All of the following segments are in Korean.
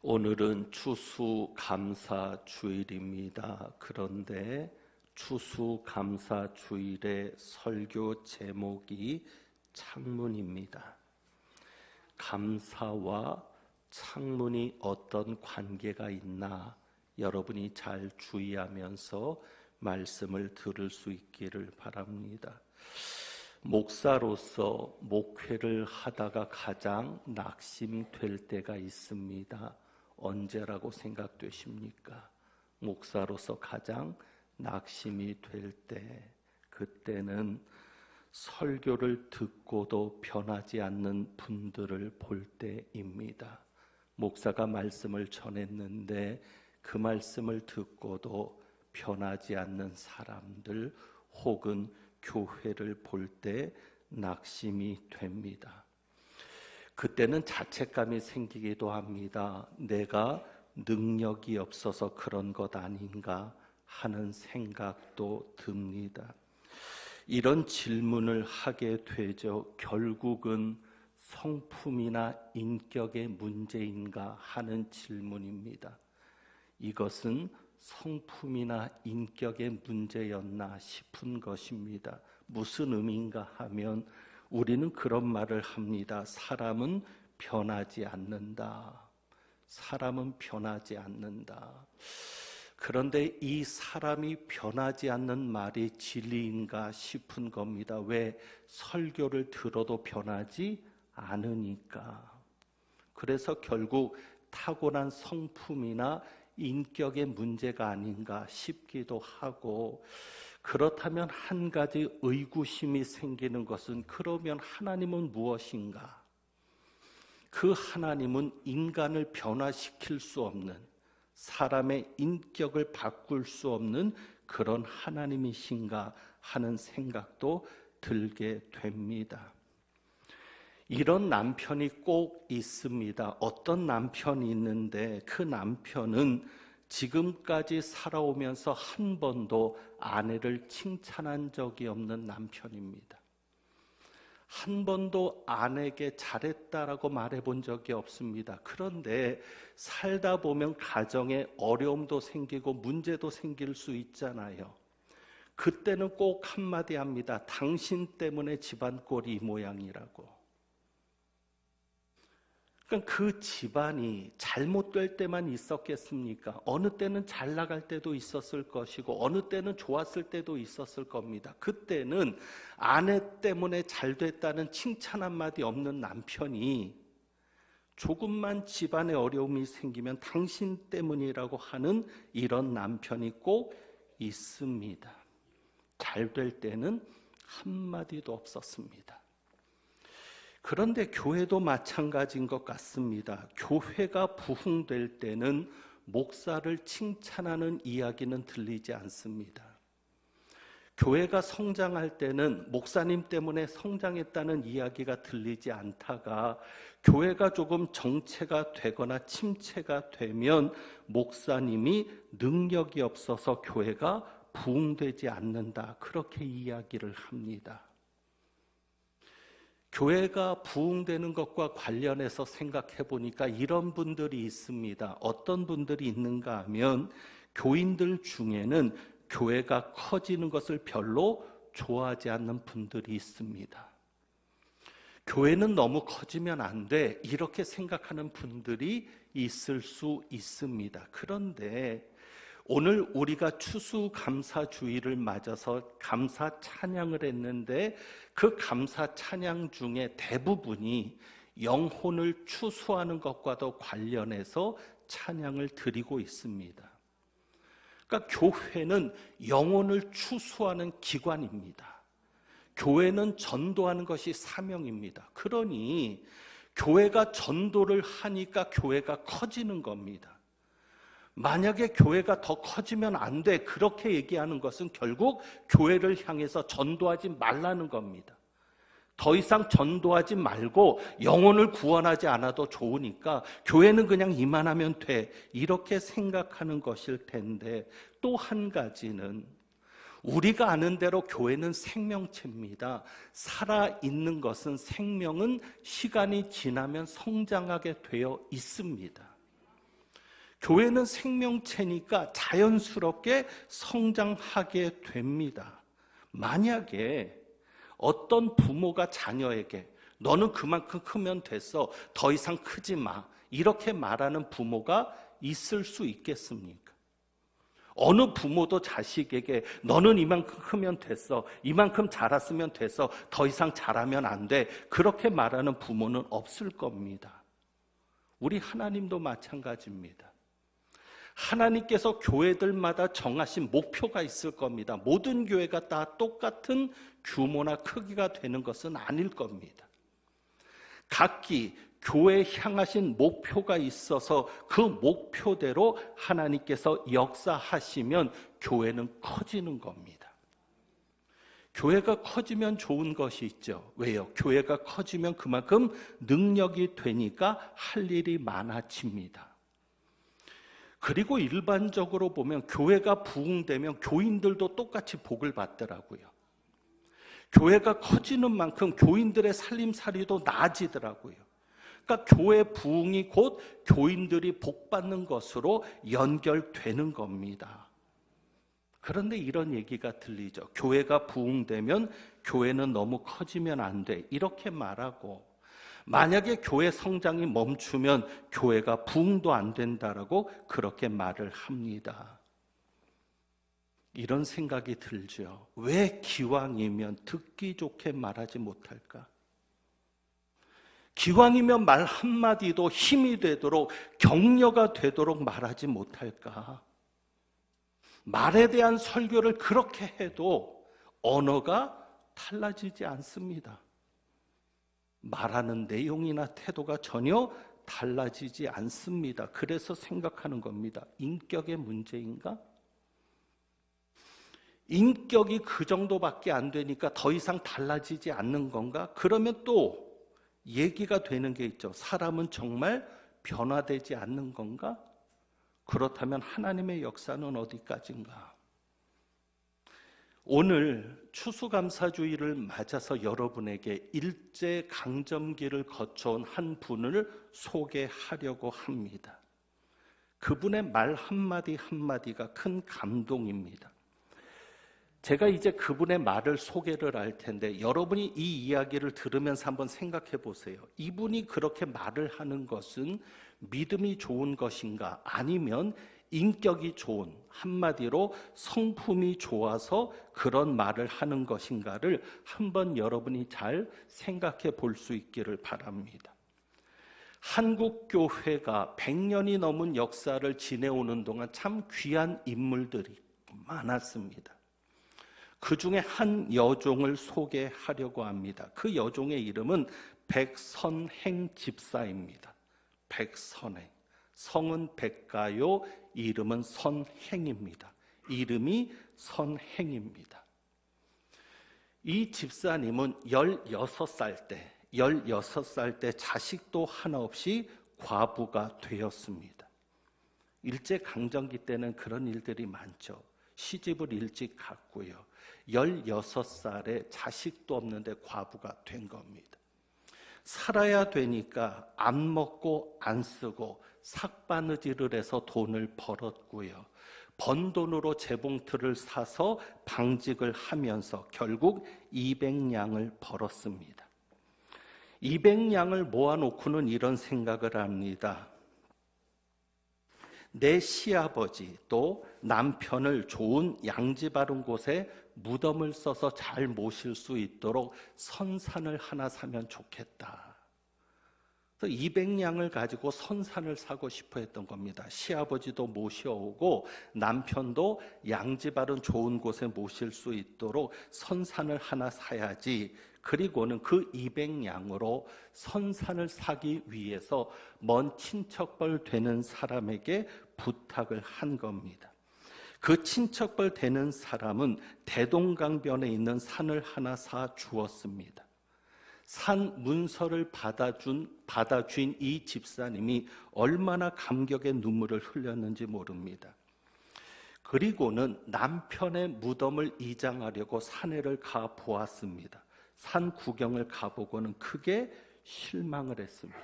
오늘은 추수감사주일입니다. 그런데 추수감사주일의 설교 제목이 창문입니다. 감사와 창문이 어떤 관계가 있나 여러분이 잘 주의하면서 말씀을 들을 수 있기를 바랍니다. 목사로서 목회를 하다가 가장 낙심될 때가 있습니다. 언제라고 생각되십니까? 목사로서 가장 낙심이 될 때, 그때는 설교를 듣고도 변하지 않는 분들을 볼 때입니다. 목사가 말씀을 전했는데 그 말씀을 듣고도 변하지 않는 사람들 혹은 교회를 볼 때 낙심이 됩니다. 그때는 자책감이 생기기도 합니다. 내가 능력이 없어서 그런 것 아닌가 하는 생각도 듭니다. 이런 질문을 하게 되죠. 결국은 성품이나 인격의 문제인가 하는 질문입니다. 이것은 성품이나 인격의 문제였나 싶은 것입니다. 무슨 의미인가 하면 우리는 그런 말을 합니다. 사람은 변하지 않는다. 사람은 변하지 않는다. 그런데 이 사람이 변하지 않는 말이 진리인가 싶은 겁니다. 왜? 설교를 들어도 변하지 않으니까. 그래서 결국 타고난 성품이나 인격의 문제가 아닌가 싶기도 하고, 그렇다면 한 가지 의구심이 생기는 것은 그러면 하나님은 무엇인가? 그 하나님은 인간을 변화시킬 수 없는, 사람의 인격을 바꿀 수 없는 그런 하나님이신가 하는 생각도 들게 됩니다. 이런 남편이 꼭 있습니다. 어떤 남편이 있는데 그 남편은 지금까지 살아오면서 한 번도 아내를 칭찬한 적이 없는 남편입니다. 한 번도 아내에게 잘했다라고 말해본 적이 없습니다. 그런데 살다 보면 가정에 어려움도 생기고 문제도 생길 수 있잖아요. 그때는 꼭 한마디 합니다. 당신 때문에 집안 꼴이 이 모양이라고. 그러니까 그 집안이 잘못될 때만 있었겠습니까? 어느 때는 잘 나갈 때도 있었을 것이고 어느 때는 좋았을 때도 있었을 겁니다. 그때는 아내 때문에 잘 됐다는 칭찬 한마디 없는 남편이 조금만 집안에 어려움이 생기면 당신 때문이라고 하는 이런 남편이 꼭 있습니다. 잘 될 때는 한마디도 없었습니다. 그런데 교회도 마찬가지인 것 같습니다. 교회가 부흥될 때는 목사를 칭찬하는 이야기는 들리지 않습니다. 교회가 성장할 때는 목사님 때문에 성장했다는 이야기가 들리지 않다가 교회가 조금 정체가 되거나 침체가 되면 목사님이 능력이 없어서 교회가 부흥되지 않는다, 그렇게 이야기를 합니다. 교회가 부흥되는 것과 관련해서 생각해 보니까 이런 분들이 있습니다. 어떤 분들이 있는가 하면 교인들 중에는 교회가 커지는 것을 별로 좋아하지 않는 분들이 있습니다. 교회는 너무 커지면 안 돼, 이렇게 생각하는 분들이 있을 수 있습니다. 그런데 오늘 우리가 추수감사주일을 맞아서 감사 찬양을 했는데 그 감사 찬양 중에 대부분이 영혼을 추수하는 것과도 관련해서 찬양을 드리고 있습니다. 그러니까 교회는 영혼을 추수하는 기관입니다. 교회는 전도하는 것이 사명입니다. 그러니 교회가 전도를 하니까 교회가 커지는 겁니다. 만약에 교회가 더 커지면 안 돼, 그렇게 얘기하는 것은 결국 교회를 향해서 전도하지 말라는 겁니다. 더 이상 전도하지 말고 영혼을 구원하지 않아도 좋으니까 교회는 그냥 이만하면 돼, 이렇게 생각하는 것일 텐데, 또 한 가지는 우리가 아는 대로 교회는 생명체입니다. 살아있는 것은, 생명은 시간이 지나면 성장하게 되어 있습니다. 교회는 생명체니까 자연스럽게 성장하게 됩니다. 만약에 어떤 부모가 자녀에게 너는 그만큼 크면 됐어, 더 이상 크지 마, 이렇게 말하는 부모가 있을 수 있겠습니까? 어느 부모도 자식에게 너는 이만큼 크면 됐어, 이만큼 자랐으면 됐어, 더 이상 자라면 안 돼, 그렇게 말하는 부모는 없을 겁니다. 우리 하나님도 마찬가지입니다. 하나님께서 교회들마다 정하신 목표가 있을 겁니다. 모든 교회가 다 똑같은 규모나 크기가 되는 것은 아닐 겁니다. 각기 교회에 향하신 목표가 있어서 그 목표대로 하나님께서 역사하시면 교회는 커지는 겁니다. 교회가 커지면 좋은 것이 있죠. 왜요? 교회가 커지면 그만큼 능력이 되니까 할 일이 많아집니다. 그리고 일반적으로 보면 교회가 부흥되면 교인들도 똑같이 복을 받더라고요. 교회가 커지는 만큼 교인들의 살림살이도 나아지더라고요. 그러니까 교회 부흥이 곧 교인들이 복받는 것으로 연결되는 겁니다. 그런데 이런 얘기가 들리죠. 교회가 부흥되면 교회는 너무 커지면 안 돼, 이렇게 말하고, 만약에 교회 성장이 멈추면 교회가 부흥도 안 된다라고 그렇게 말을 합니다. 이런 생각이 들죠. 왜 기왕이면 듣기 좋게 말하지 못할까? 기왕이면 말 한마디도 힘이 되도록, 격려가 되도록 말하지 못할까? 말에 대한 설교를 그렇게 해도 언어가 달라지지 않습니다. 말하는 내용이나 태도가 전혀 달라지지 않습니다. 그래서 생각하는 겁니다. 인격의 문제인가? 인격이 그 정도밖에 안 되니까 더 이상 달라지지 않는 건가? 그러면 또 얘기가 되는 게 있죠. 사람은 정말 변화되지 않는 건가? 그렇다면 하나님의 역사는 어디까지인가? 오늘 추수감사주의를 맞아서 여러분에게 일제강점기를 거쳐온 한 분을 소개하려고 합니다. 그분의 말 한마디 한마디가 큰 감동입니다. 제가 이제 그분의 말을 소개를 할 텐데 여러분이 이 이야기를 들으면서 한번 생각해 보세요. 이분이 그렇게 말을 하는 것은 믿음이 좋은 것인가? 아니면 인격이 좋은, 한마디로 성품이 좋아서 그런 말을 하는 것인가를 한번 여러분이 잘 생각해 볼 수 있기를 바랍니다. 한국교회가 100년이 넘은 역사를 지내오는 동안 참 귀한 인물들이 많았습니다. 그 중에 한 여종을 소개하려고 합니다. 그 여종의 이름은 백선행 집사입니다. 백선행. 성은 백가요, 이름은 선행입니다. 이름이 선행입니다. 이 집사님은 16살 때 자식도 하나 없이 과부가 되었습니다. 일제강점기 때는 그런 일들이 많죠. 시집을 일찍 갔고요. 16살에 자식도 없는데 과부가 된 겁니다. 살아야 되니까 안 먹고 안 쓰고 삭바느질을 해서 돈을 벌었고요. 번 돈으로 재봉틀을 사서 방직을 하면서 결국 200냥을 벌었습니다. 200냥을 모아놓고는 이런 생각을 합니다. 내 시아버지 또 남편을 좋은 양지 바른 곳에 무덤을 써서 잘 모실 수 있도록 선산을 하나 사면 좋겠다. 200냥을 가지고 선산을 사고 싶어 했던 겁니다. 시아버지도 모셔오고 남편도 양지 바른 좋은 곳에 모실 수 있도록 선산을 하나 사야지. 그리고는 그 200냥으로 선산을 사기 위해서 먼 친척벌 되는 사람에게 부탁을 한 겁니다. 그 친척벌 되는 사람은 대동강변에 있는 산을 하나 사 주었습니다. 산 문서를 받아준 이 집사님이 얼마나 감격의 눈물을 흘렸는지 모릅니다. 그리고는 남편의 무덤을 이장하려고 산에를 가 보았습니다. 산 구경을 가보고는 크게 실망을 했습니다.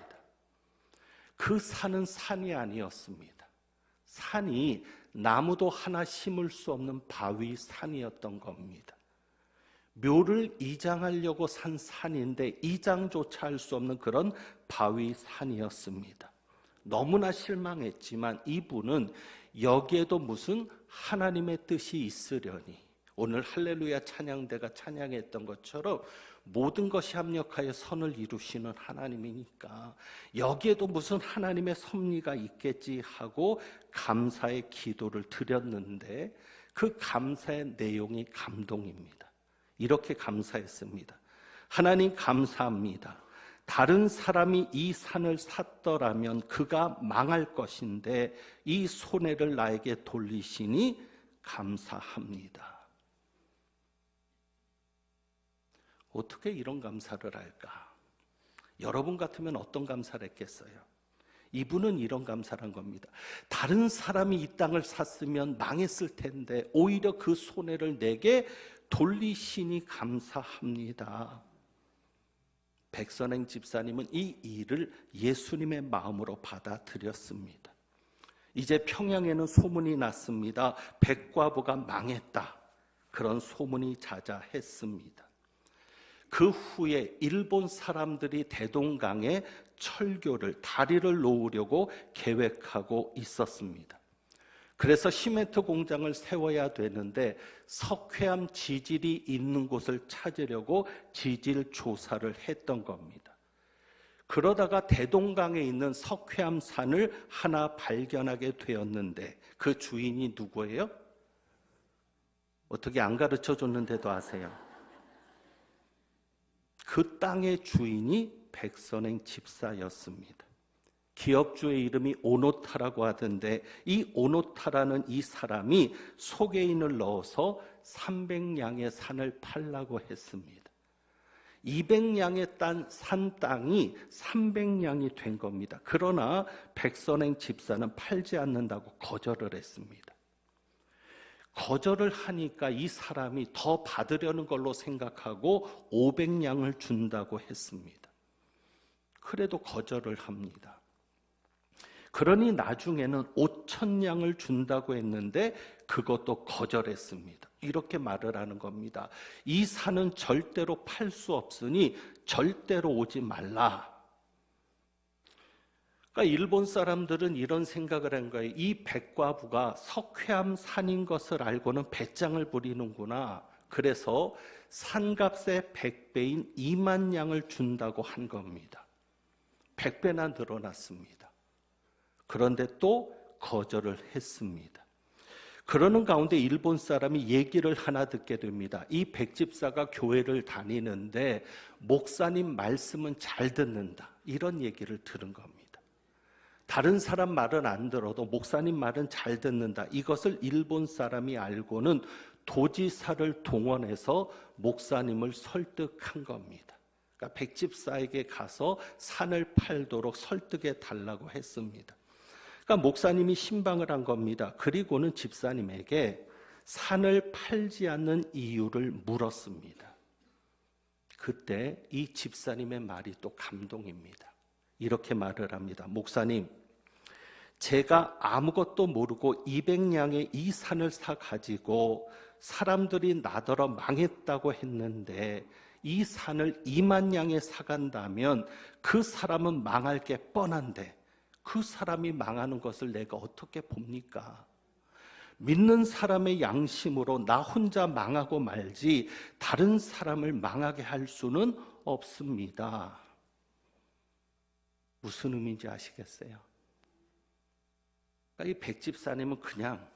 그 산은 산이 아니었습니다. 산이 나무도 하나 심을 수 없는 바위 산이었던 겁니다. 묘를 이장하려고 산 산인데 이장조차 할 수 없는 그런 바위 산이었습니다. 너무나 실망했지만 이분은 여기에도 무슨 하나님의 뜻이 있으려니, 오늘 할렐루야 찬양대가 찬양했던 것처럼 모든 것이 합력하여 선을 이루시는 하나님이니까 여기에도 무슨 하나님의 섭리가 있겠지 하고 감사의 기도를 드렸는데, 그 감사의 내용이 감동입니다. 이렇게 감사했습니다. 하나님 감사합니다. 다른 사람이 이 산을 샀더라면 그가 망할 것인데 이 손해를 나에게 돌리시니 감사합니다. 어떻게 이런 감사를 할까? 여러분 같으면 어떤 감사를 했겠어요? 이분은 이런 감사를 한 겁니다. 다른 사람이 이 땅을 샀으면 망했을 텐데 오히려 그 손해를 내게 돌리시니 감사합니다. 백선행 집사님은 이 일을 예수님의 마음으로 받아들였습니다. 이제 평양에는 소문이 났습니다. 백과부가 망했다. 그런 소문이 자자했습니다. 그 후에 일본 사람들이 대동강에 철교를, 다리를 놓으려고 계획하고 있었습니다. 그래서 시멘트 공장을 세워야 되는데 석회암 지질이 있는 곳을 찾으려고 지질 조사를 했던 겁니다. 그러다가 대동강에 있는 석회암 산을 하나 발견하게 되었는데 그 주인이 누구예요? 어떻게 안 가르쳐 줬는데도 아세요? 그 땅의 주인이 백선행 집사였습니다. 기업주의 이름이 오노타라고 하던데 이 오노타라는 이 사람이 소개인을 넣어서 300량의 산을 팔라고 했습니다. 200량의 산 땅이 300량이 된 겁니다. 그러나 백선행 집사는 팔지 않는다고 거절을 했습니다. 거절을 하니까 이 사람이 더 받으려는 걸로 생각하고 500량을 준다고 했습니다. 그래도 거절을 합니다. 그러니 나중에는 5,000량을 준다고 했는데 그것도 거절했습니다. 이렇게 말을 하는 겁니다. 이 산은 절대로 팔 수 없으니 절대로 오지 말라. 그러니까 일본 사람들은 이런 생각을 한 거예요. 이 백과부가 석회암 산인 것을 알고는 배짱을 부리는구나. 그래서 산값의 100배인 2만 량을 준다고 한 겁니다. 100배나 늘어났습니다. 그런데 또 거절을 했습니다. 그러는 가운데 일본 사람이 얘기를 하나 듣게 됩니다. 이 백집사가 교회를 다니는데 목사님 말씀은 잘 듣는다. 이런 얘기를 들은 겁니다. 다른 사람 말은 안 들어도 목사님 말은 잘 듣는다. 이것을 일본 사람이 알고는 도지사를 동원해서 목사님을 설득한 겁니다. 그러니까 백집사에게 가서 산을 팔도록 설득해 달라고 했습니다. 그러니까 목사님이 신방을 한 겁니다. 그리고는 집사님에게 산을 팔지 않는 이유를 물었습니다. 그때 이 집사님의 말이 또 감동입니다. 이렇게 말을 합니다. 목사님, 제가 아무것도 모르고 200량의 이 산을 사가지고 사람들이 나더러 망했다고 했는데 이 산을 2만 량에 사간다면 그 사람은 망할 게 뻔한데 그 사람이 망하는 것을 내가 어떻게 봅니까? 믿는 사람의 양심으로 나 혼자 망하고 말지 다른 사람을 망하게 할 수는 없습니다. 무슨 의미인지 아시겠어요? 그러니까 이 백집사님은 그냥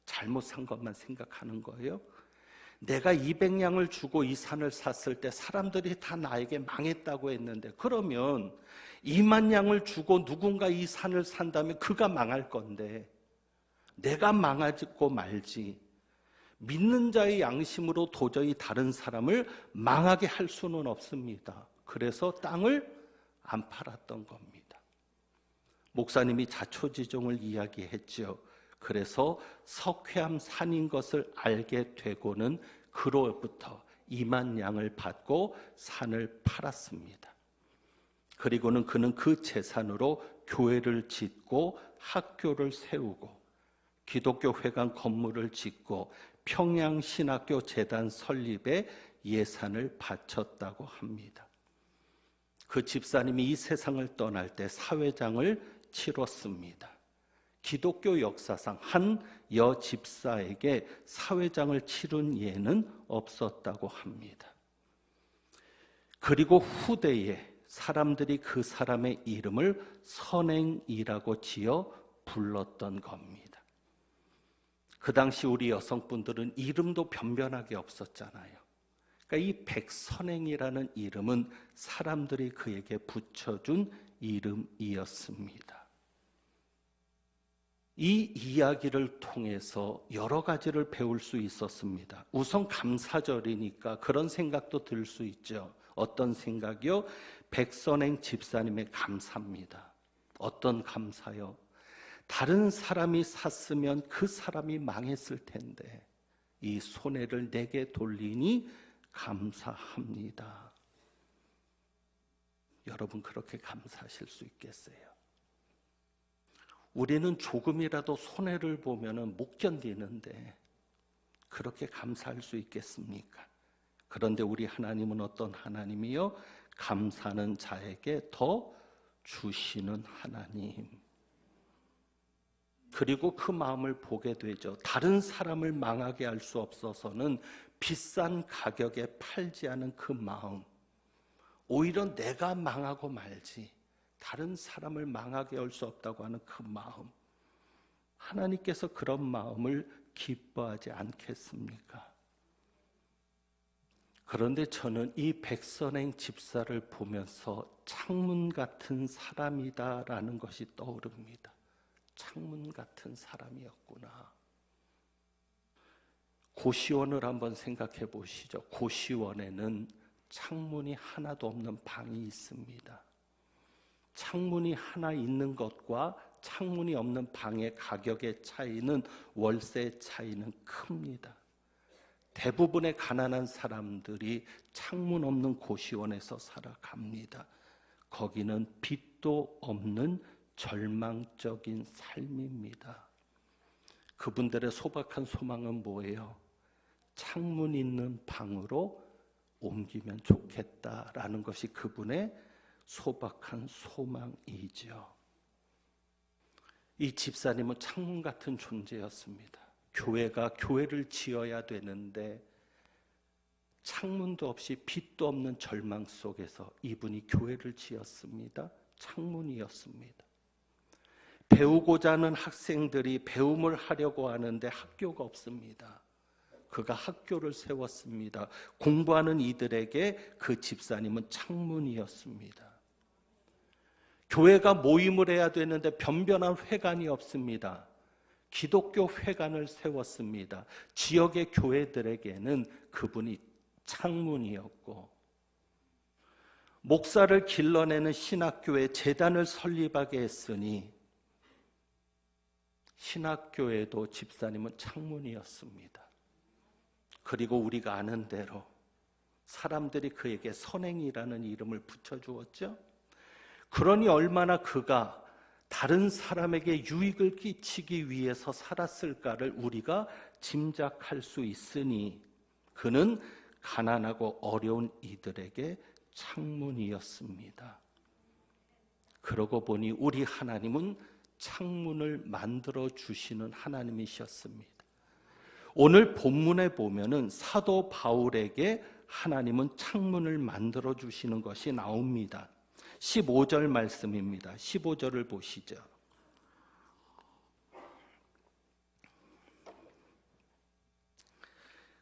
잘못 산 것만 생각하는 거예요. 내가 200량을 주고 이 산을 샀을 때 사람들이 다 나에게 망했다고 했는데 그러면 2만 량을 주고 누군가 이 산을 산다면 그가 망할 건데 내가 망하고 말지 믿는 자의 양심으로 도저히 다른 사람을 망하게 할 수는 없습니다. 그래서 땅을 안 팔았던 겁니다. 목사님이 자초지종을 이야기했죠. 그래서 석회암 산인 것을 알게 되고는 그로부터 2만 량을 받고 산을 팔았습니다. 그리고는 그는 그 재산으로 교회를 짓고 학교를 세우고 기독교 회관 건물을 짓고 평양신학교 재단 설립에 예산을 바쳤다고 합니다. 그 집사님이 이 세상을 떠날 때 사회장을 치렀습니다. 기독교 역사상 한 여집사에게 사회장을 치른 예는 없었다고 합니다. 그리고 후대에 사람들이 그 사람의 이름을 선행이라고 지어 불렀던 겁니다. 그 당시 우리 여성분들은 이름도 변변하게 없었잖아요. 그러니까 이 백선행이라는 이름은 사람들이 그에게 붙여준 이름이었습니다. 이 이야기를 통해서 여러 가지를 배울 수 있었습니다. 우선 감사절이니까 그런 생각도 들 수 있죠. 어떤 생각이요? 백선행 집사님의 감사입니다. 어떤 감사요? 다른 사람이 샀으면 그 사람이 망했을 텐데 이 손해를 내게 돌리니 감사합니다. 여러분 그렇게 감사하실 수 있겠어요? 우리는 조금이라도 손해를 보면 못 견디는데 그렇게 감사할 수 있겠습니까? 그런데 우리 하나님은 어떤 하나님이요? 감사하는 자에게 더 주시는 하나님. 그리고 그 마음을 보게 되죠. 다른 사람을 망하게 할 수 없어서는 비싼 가격에 팔지 않은 그 마음. 오히려 내가 망하고 말지 다른 사람을 망하게 할 수 없다고 하는 그 마음. 하나님께서 그런 마음을 기뻐하지 않겠습니까? 그런데 저는 이 백선행 집사를 보면서 창문 같은 사람이다라는 것이 떠오릅니다. 창문 같은 사람이었구나. 고시원을 한번 생각해 보시죠. 고시원에는 창문이 하나도 없는 방이 있습니다. 창문이 하나 있는 것과 창문이 없는 방의 가격의 차이는 월세 차이는 큽니다. 대부분의 가난한 사람들이 창문 없는 고시원에서 살아갑니다. 거기는 빛도 없는 절망적인 삶입니다. 그분들의 소박한 소망은 뭐예요? 창문 있는 방으로 옮기면 좋겠다라는 것이 그분의 소박한 소망이죠. 이 집사님은 창문 같은 존재였습니다. 교회가 교회를 지어야 되는데 창문도 없이 빛도 없는 절망 속에서 이분이 교회를 지었습니다. 창문이었습니다. 배우고자 하는 학생들이 배움을 하려고 하는데 학교가 없습니다. 그가 학교를 세웠습니다. 공부하는 이들에게 그 집사님은 창문이었습니다. 교회가 모임을 해야 되는데 변변한 회관이 없습니다. 기독교 회관을 세웠습니다. 지역의 교회들에게는 그분이 창문이었고, 목사를 길러내는 신학교에 재단을 설립하게 했으니 신학교에도 집사님은 창문이었습니다. 그리고 우리가 아는 대로 사람들이 그에게 선행이라는 이름을 붙여주었죠. 그러니 얼마나 그가 다른 사람에게 유익을 끼치기 위해서 살았을까를 우리가 짐작할 수 있으니 그는 가난하고 어려운 이들에게 창문이었습니다. 그러고 보니 우리 하나님은 창문을 만들어 주시는 하나님이셨습니다. 오늘 본문에 보면은 사도 바울에게 하나님은 창문을 만들어 주시는 것이 나옵니다. 15절 말씀입니다. 15절을 보시죠.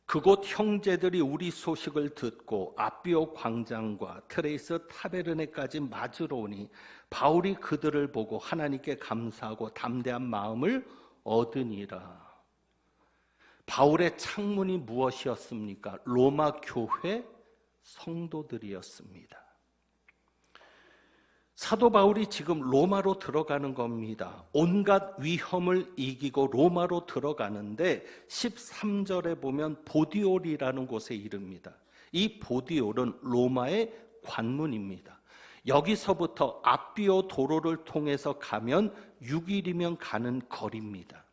그곳 형제들이 우리 소식을 듣고 아비오 광장과 트레이스 타베르네까지 맞으러 오니 바울이 그들을 보고 하나님께 감사하고 담대한 마음을 얻으니라. 바울의 창문이 무엇이었습니까? 로마 교회 성도들이었습니다. 사도 바울이 지금 로마로 들어가는 겁니다. 온갖 위험을 이기고 로마로 들어가는데 13절에 보면 보디올이라는 곳에 이릅니다. 이 보디올은 로마의 관문입니다. 여기서부터 아비오 도로를 통해서 가면 6일이면 가는 거리입니다.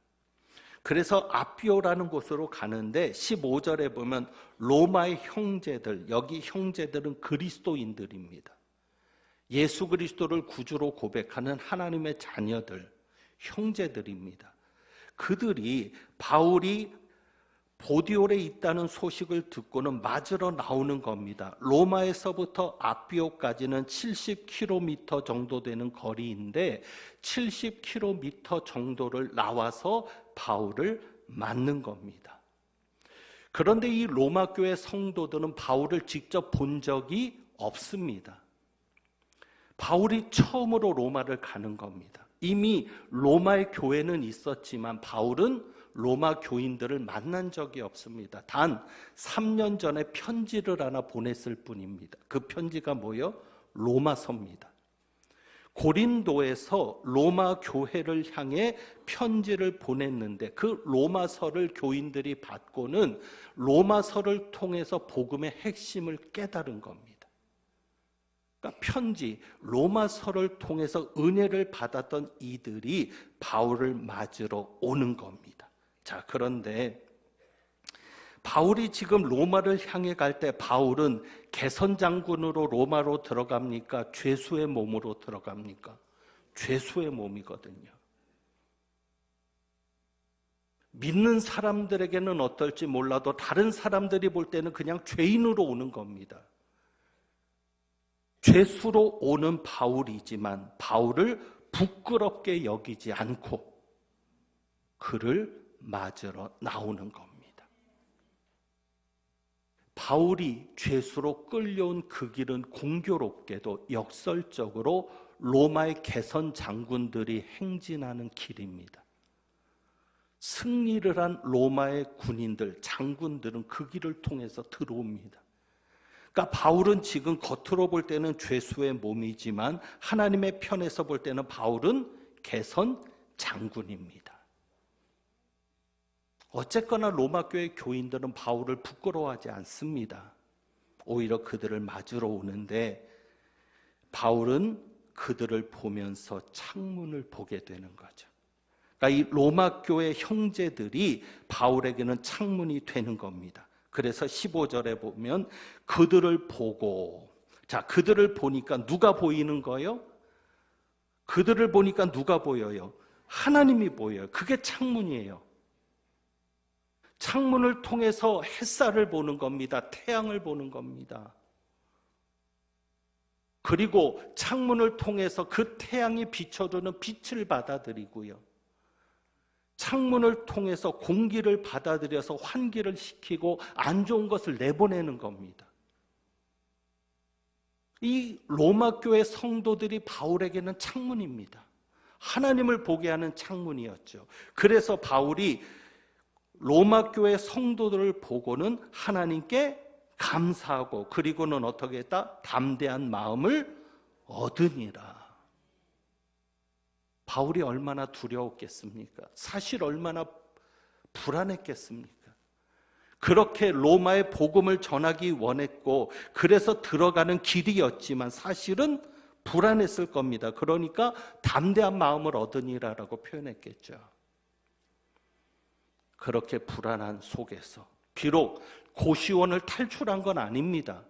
그래서 아피오라는 곳으로 가는데 15절에 보면 로마의 형제들, 여기 형제들은 그리스도인들입니다. 예수 그리스도를 구주로 고백하는 하나님의 자녀들, 형제들입니다. 그들이 바울이 보디올에 있다는 소식을 듣고는 맞으러 나오는 겁니다. 로마에서부터 아피오까지는 70km 정도 되는 거리인데 70km 정도를 나와서 바울을 맞는 겁니다. 그런데 이 로마 교회 성도들은 바울을 직접 본 적이 없습니다. 바울이 처음으로 로마를 가는 겁니다. 이미 로마의 교회는 있었지만 바울은 로마 교인들을 만난 적이 없습니다. 단 3년 전에 편지를 하나 보냈을 뿐입니다. 그 편지가 뭐예요? 로마서입니다. 고린도에서 로마 교회를 향해 편지를 보냈는데 그 로마서를 교인들이 받고는 로마서를 통해서 복음의 핵심을 깨달은 겁니다. 그러니까 편지, 로마서를 통해서 은혜를 받았던 이들이 바울을 맞으러 오는 겁니다. 자, 그런데 바울이 지금 로마를 향해 갈 때 바울은 개선 장군으로 로마로 들어갑니까? 죄수의 몸으로 들어갑니까? 죄수의 몸이거든요. 믿는 사람들에게는 어떨지 몰라도 다른 사람들이 볼 때는 그냥 죄인으로 오는 겁니다. 죄수로 오는 바울이지만 바울을 부끄럽게 여기지 않고 그를 맞으러 나오는 겁니다. 바울이 죄수로 끌려온 그 길은 공교롭게도 역설적으로 로마의 개선 장군들이 행진하는 길입니다. 승리를 한 로마의 군인들, 장군들은 그 길을 통해서 들어옵니다. 그러니까 바울은 지금 겉으로 볼 때는 죄수의 몸이지만 하나님의 편에서 볼 때는 바울은 개선 장군입니다. 어쨌거나 로마 교회 교인들은 바울을 부끄러워하지 않습니다. 오히려 그들을 맞으러 오는데 바울은 그들을 보면서 창문을 보게 되는 거죠. 그러니까 이 로마 교회 형제들이 바울에게는 창문이 되는 겁니다. 그래서 15절에 보면 그들을 보고, 자, 그들을 보니까 누가 보이는 거예요? 그들을 보니까 누가 보여요? 하나님이 보여요. 그게 창문이에요. 창문을 통해서 햇살을 보는 겁니다. 태양을 보는 겁니다. 그리고 창문을 통해서 그 태양이 비춰주는 빛을 받아들이고요. 창문을 통해서 공기를 받아들여서 환기를 시키고 안 좋은 것을 내보내는 겁니다. 이 로마 교회 성도들이 바울에게는 창문입니다. 하나님을 보게 하는 창문이었죠. 그래서 바울이 로마 교회 성도들을 보고는 하나님께 감사하고 그리고는 어떻게 했다? 담대한 마음을 얻으니라. 바울이 얼마나 두려웠겠습니까? 사실 얼마나 불안했겠습니까? 그렇게 로마의 복음을 전하기 원했고 그래서 들어가는 길이었지만 사실은 불안했을 겁니다. 그러니까 담대한 마음을 얻으니라라고 표현했겠죠. 그렇게 불안한 속에서 비록 고시원을 탈출한 건 아닙니다.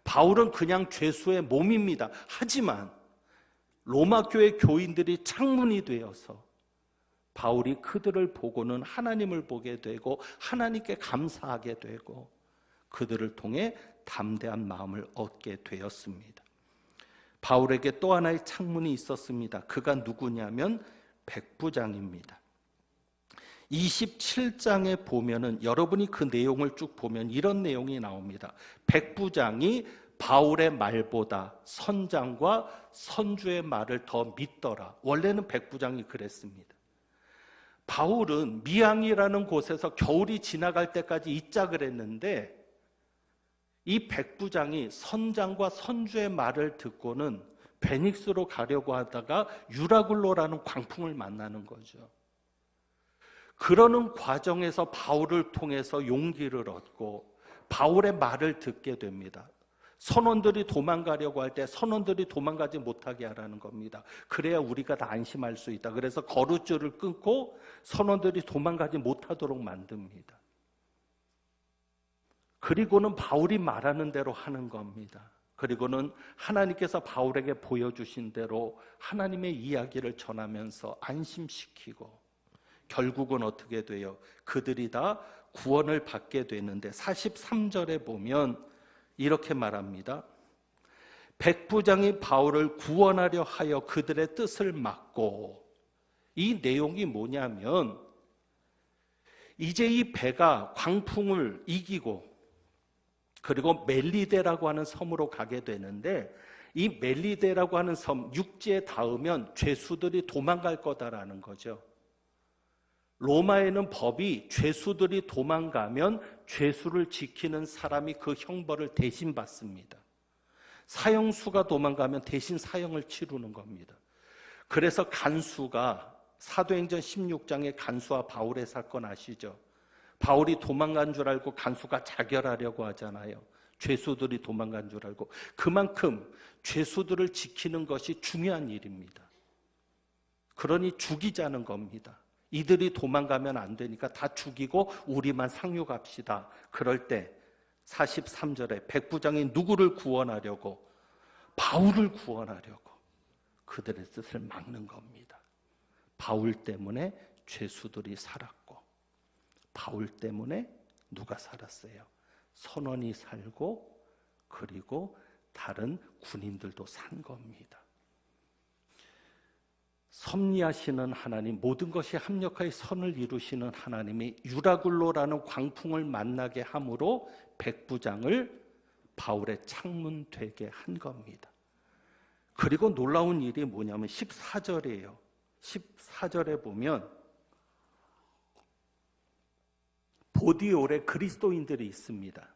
바울은 그냥 죄수의 몸입니다. 하지만 로마 교회 교인들이 창문이 되어서 바울이 그들을 보고는 하나님을 보게 되고 하나님께 감사하게 되고 그들을 통해 담대한 마음을 얻게 되었습니다. 바울에게 또 하나의 창문이 있었습니다. 그가 누구냐면 백부장입니다. 27장에 보면은 여러분이 그 내용을 쭉 보면 이런 내용이 나옵니다. 백부장이 바울의 말보다 선장과 선주의 말을 더 믿더라. 원래는 백부장이 그랬습니다. 바울은 미앙이라는 곳에서 겨울이 지나갈 때까지 있자 그랬는데 이 백부장이 선장과 선주의 말을 듣고는 베닉스로 가려고 하다가 유라굴로라는 광풍을 만나는 거죠. 그러는 과정에서 바울을 통해서 용기를 얻고 바울의 말을 듣게 됩니다. 선원들이 도망가려고 할 때 선원들이 도망가지 못하게 하라는 겁니다. 그래야 우리가 다 안심할 수 있다. 그래서 거룻줄을 끊고 선원들이 도망가지 못하도록 만듭니다. 그리고는 바울이 말하는 대로 하는 겁니다. 그리고는 하나님께서 바울에게 보여주신 대로 하나님의 이야기를 전하면서 안심시키고 결국은 어떻게 돼요? 그들이 다 구원을 받게 되는데 43절에 보면 이렇게 말합니다. 백부장이 바울을 구원하려 하여 그들의 뜻을 막고, 이 내용이 뭐냐면 이제 이 배가 광풍을 이기고 그리고 멜리데라고 하는 섬으로 가게 되는데 이 멜리데라고 하는 섬 육지에 닿으면 죄수들이 도망갈 거다라는 거죠. 로마에는 법이 죄수들이 도망가면 죄수를 지키는 사람이 그 형벌을 대신 받습니다. 사형수가 도망가면 대신 사형을 치르는 겁니다. 그래서 간수가 사도행전 16장의 간수와 바울의 사건 아시죠? 바울이 도망간 줄 알고 간수가 자결하려고 하잖아요. 죄수들이 도망간 줄 알고. 그만큼 죄수들을 지키는 것이 중요한 일입니다. 그러니 죽이자는 겁니다. 이들이 도망가면 안 되니까 다 죽이고 우리만 상륙합시다. 그럴 때 43절에 백부장이 누구를 구원하려고? 바울을 구원하려고 그들의 뜻을 막는 겁니다. 바울 때문에 죄수들이 살았고 바울 때문에 누가 살았어요? 선원이 살고 그리고 다른 군인들도 산 겁니다. 섭리하시는 하나님, 모든 것이 합력하여 선을 이루시는 하나님이 유라굴로라는 광풍을 만나게 함으로 백부장을 바울의 창문 되게 한 겁니다. 그리고 놀라운 일이 뭐냐면 14절이에요. 14절에 보면 보디올에 그리스도인들이 있습니다.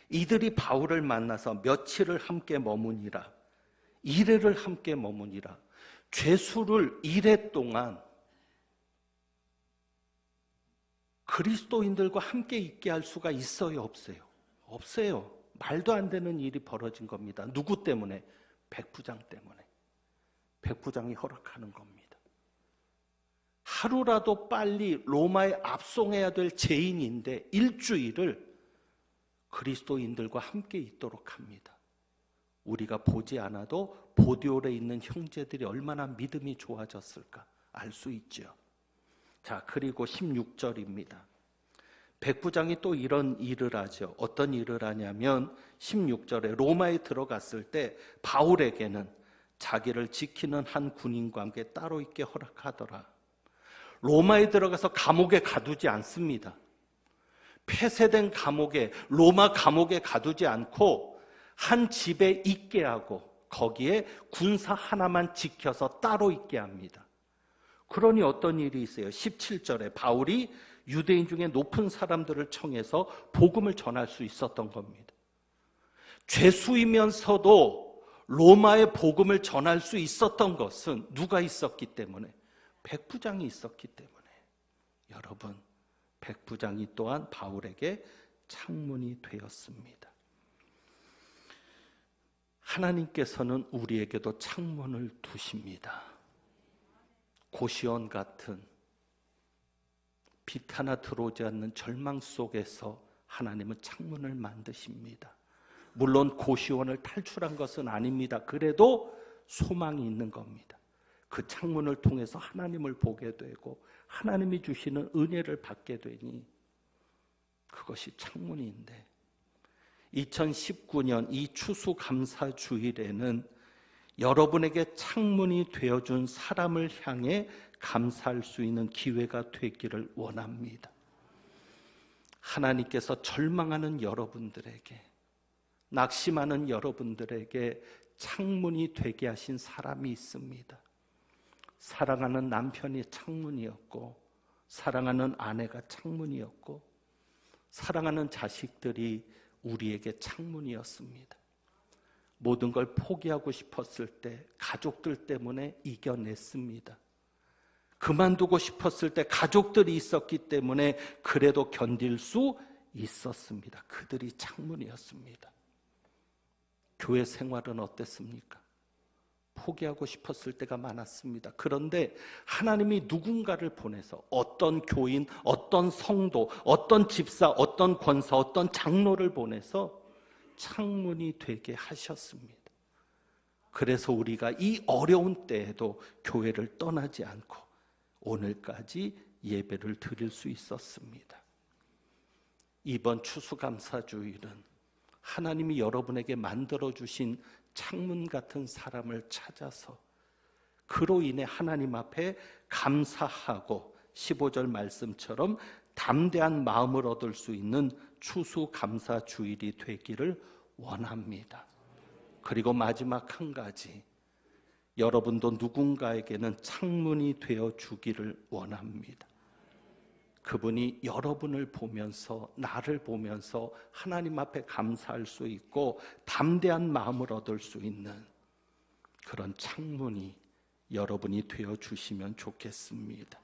이들이 바울을 만나서 며칠을 함께 머무니라. 이래를 함께 머무니라. 죄수를 이래 동안 그리스도인들과 함께 있게 할 수가 있어요, 없어요? 없어요. 말도 안 되는 일이 벌어진 겁니다. 누구 때문에? 백부장 때문에. 백부장이 허락하는 겁니다. 하루라도 빨리 로마에 압송해야 될 죄인인데 일주일을 그리스도인들과 함께 있도록 합니다. 우리가 보지 않아도 보디올에 있는 형제들이 얼마나 믿음이 좋아졌을까 알 수 있죠. 자, 그리고 16절입니다. 백부장이 또 이런 일을 하죠. 어떤 일을 하냐면 16절에 로마에 들어갔을 때 바울에게는 자기를 지키는 한 군인과 함께 따로 있게 허락하더라. 로마에 들어가서 감옥에 가두지 않습니다. 폐쇄된 감옥에, 로마 감옥에 가두지 않고 한 집에 있게 하고 거기에 군사 하나만 지켜서 따로 있게 합니다. 그러니 어떤 일이 있어요? 17절에 바울이 유대인 중에 높은 사람들을 청해서 복음을 전할 수 있었던 겁니다. 죄수이면서도 로마의 복음을 전할 수 있었던 것은 누가 있었기 때문에? 백부장이 있었기 때문에. 여러분, 백부장이 또한 바울에게 창문이 되었습니다. 하나님께서는 우리에게도 창문을 두십니다. 고시원 같은 빛 하나 들어오지 않는 절망 속에서 하나님은 창문을 만드십니다. 물론 고시원을 탈출한 것은 아닙니다. 그래도 소망이 있는 겁니다. 그 창문을 통해서 하나님을 보게 되고 하나님이 주시는 은혜를 받게 되니 그것이 창문인데 2019년 이 추수감사주일에는 여러분에게 창문이 되어준 사람을 향해 감사할 수 있는 기회가 되기를 원합니다. 하나님께서 절망하는 여러분들에게, 낙심하는 여러분들에게 창문이 되게 하신 사람이 있습니다. 사랑하는 남편이 창문이었고, 사랑하는 아내가 창문이었고, 사랑하는 자식들이 우리에게 창문이었습니다. 모든 걸 포기하고 싶었을 때 가족들 때문에 이겨냈습니다. 그만두고 싶었을 때 가족들이 있었기 때문에 그래도 견딜 수 있었습니다. 그들이 창문이었습니다. 교회 생활은 어땠습니까? 포기하고 싶었을 때가 많았습니다. 그런데 하나님이 누군가를 보내서 어떤 교인, 어떤 성도, 어떤 집사, 어떤 권사, 어떤 장로를 보내서 창문이 되게 하셨습니다. 그래서 우리가 이 어려운 때에도 교회를 떠나지 않고 오늘까지 예배를 드릴 수 있었습니다. 이번 추수감사주일은 하나님이 여러분에게 만들어주신 창문 같은 사람을 찾아서 그로 인해 하나님 앞에 감사하고 15절 말씀처럼 담대한 마음을 얻을 수 있는 추수감사주일이 되기를 원합니다. 그리고 마지막 한 가지, 여러분도 누군가에게는 창문이 되어 주기를 원합니다. 그분이 여러분을 보면서, 나를 보면서 하나님 앞에 감사할 수 있고 담대한 마음을 얻을 수 있는 그런 창문이 여러분이 되어 주시면 좋겠습니다.